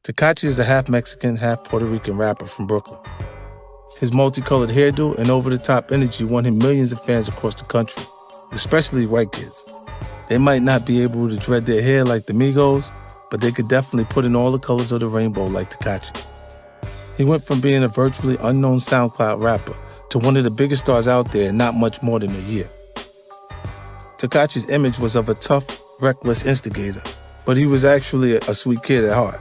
Tekashi is a half-Mexican, half-Puerto Rican rapper from Brooklyn. His multicolored hairdo and over-the-top energy won him millions of fans across the country, especially white kids. They might not be able to dread their hair like the Migos, but they could definitely put in all the colors of the rainbow like Tekashi. He went from being a virtually unknown SoundCloud rapper to one of the biggest stars out there in not much more than a year. Tekashi's image was of a tough, reckless instigator, but he was actually a sweet kid at heart,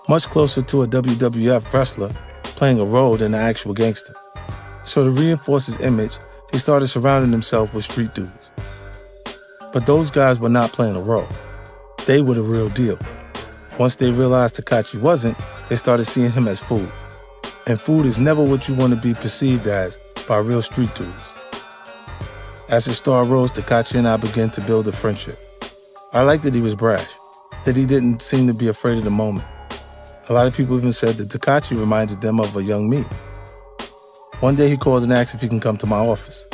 much closer to a WWF wrestler playing a role than an actual gangster. So to reinforce his image, he started surrounding himself with street dudes. But those guys were not playing a role. They were the real deal. Once they realized Tekashi wasn't, they started seeing him as food. And food is never what you want to be perceived as by real street dudes. As his star rose, Tekashi and I began to build a friendship. I liked that he was brash, that he didn't seem to be afraid of the moment. A lot of people even said that Tekashi reminded them of a young me. One day he called and asked if he can come to my office.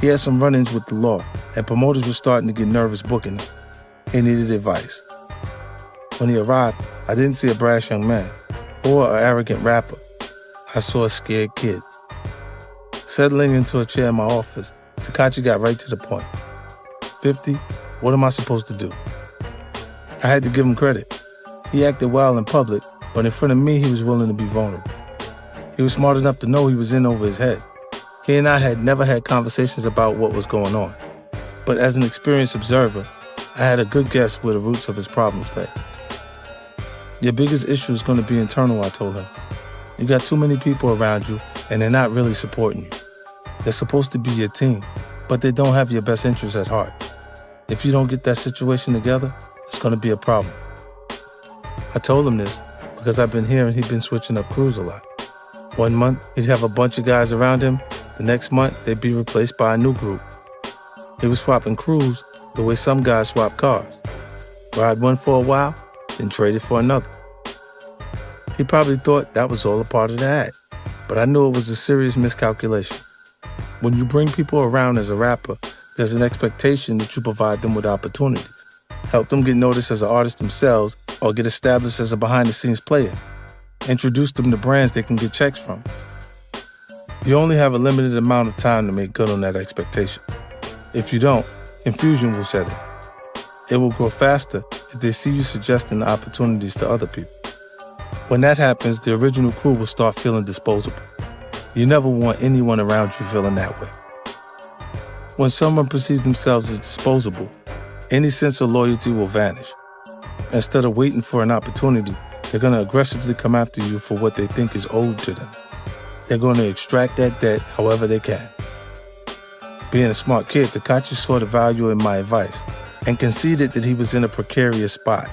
He had some run-ins with the law, and promoters were starting to get nervous booking him. He needed advice. When he arrived, I didn't see a brash young man or an arrogant rapper. I saw a scared kid. Settling into a chair in my office, Tekashi got right to the point. 50, what am I supposed to do? I had to give him credit. He acted well in public, but in front of me, he was willing to be vulnerable. He was smart enough to know he was in over his head. He and I had never had conversations about what was going on. But as an experienced observer, I had a good guess where the roots of his problems lay. Your biggest issue is going to be internal, I told him. You got too many people around you, and they're not really supporting you. They're supposed to be your team, but they don't have your best interests at heart. If you don't get that situation together, it's going to be a problem. I told him this because I've been hearing he'd been switching up crews a lot. 1 month, he'd have a bunch of guys around him. The next month, they'd be replaced by a new group. He was swapping crews the way some guys swap cars. Ride one for a while, then trade it for another. He probably thought that was all a part of the act, but I knew it was a serious miscalculation. When you bring people around as a rapper, there's an expectation that you provide them with opportunities. Help them get noticed as an artist themselves or get established as a behind-the-scenes player. Introduce them to brands they can get checks from. You only have a limited amount of time to make good on that expectation. If you don't, confusion will set in. It will grow faster if they see you suggesting opportunities to other people. When that happens, the original crew will start feeling disposable. You never want anyone around you feeling that way. When someone perceives themselves as disposable, any sense of loyalty will vanish. Instead of waiting for an opportunity, they're going to aggressively come after you for what they think is owed to them. They're going to extract that debt however they can. Being a smart kid, Tekashi saw the value in my advice and conceded that he was in a precarious spot.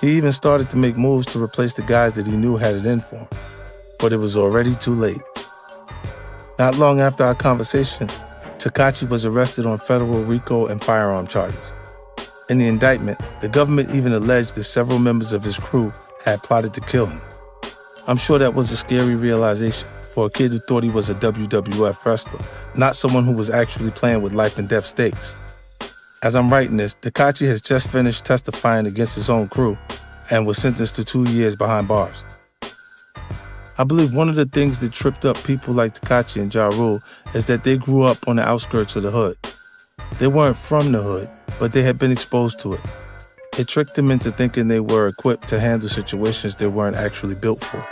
He even started to make moves to replace the guys that he knew had it in for him. But it was already too late. Not long after our conversation, Tekashi was arrested on federal RICO and firearm charges. In the indictment, the government even alleged that several members of his crew had plotted to kill him. I'm sure that was a scary realization for a kid who thought he was a WWF wrestler, not someone who was actually playing with life and death stakes. As I'm writing this, Tekashi has just finished testifying against his own crew and was sentenced to 2 years behind bars. I believe one of the things that tripped up people like Tekashi and Ja Rule is that they grew up on the outskirts of the hood. They weren't from the hood, but they had been exposed to it. It tricked them into thinking they were equipped to handle situations they weren't actually built for.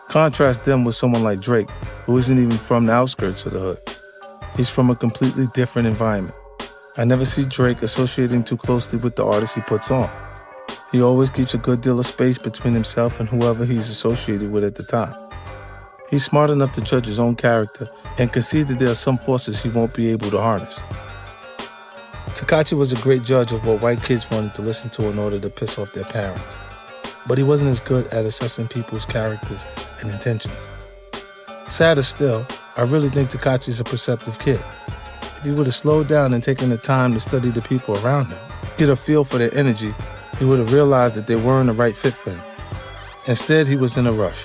Contrast them with someone like Drake, who isn't even from the outskirts of the hood. He's from a completely different environment. I never see Drake associating too closely with the artists he puts on. He always keeps a good deal of space between himself and whoever he's associated with at the time. He's smart enough to judge his own character and concede that there are some forces he won't be able to harness. Tekashi was a great judge of what white kids wanted to listen to in order to piss off their parents. But he wasn't as good at assessing people's characters and intentions. Sadder still, I really think Tekashi's a perceptive kid. If he would have slowed down and taken the time to study the people around him, get a feel for their energy, he would have realized that they weren't a right fit for him. Instead, he was in a rush.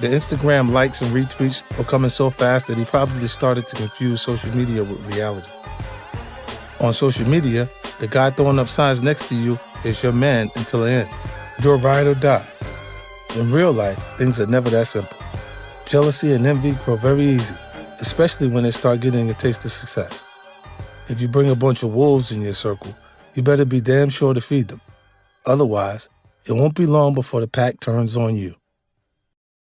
The Instagram likes and retweets were coming so fast that he probably started to confuse social media with reality. On social media, the guy throwing up signs next to you is your man until the end. You're ride or die. In real life, things are never that simple. Jealousy and envy grow very easy, especially when they start getting a taste of success. If you bring a bunch of wolves in your circle, you better be damn sure to feed them. Otherwise, it won't be long before the pack turns on you.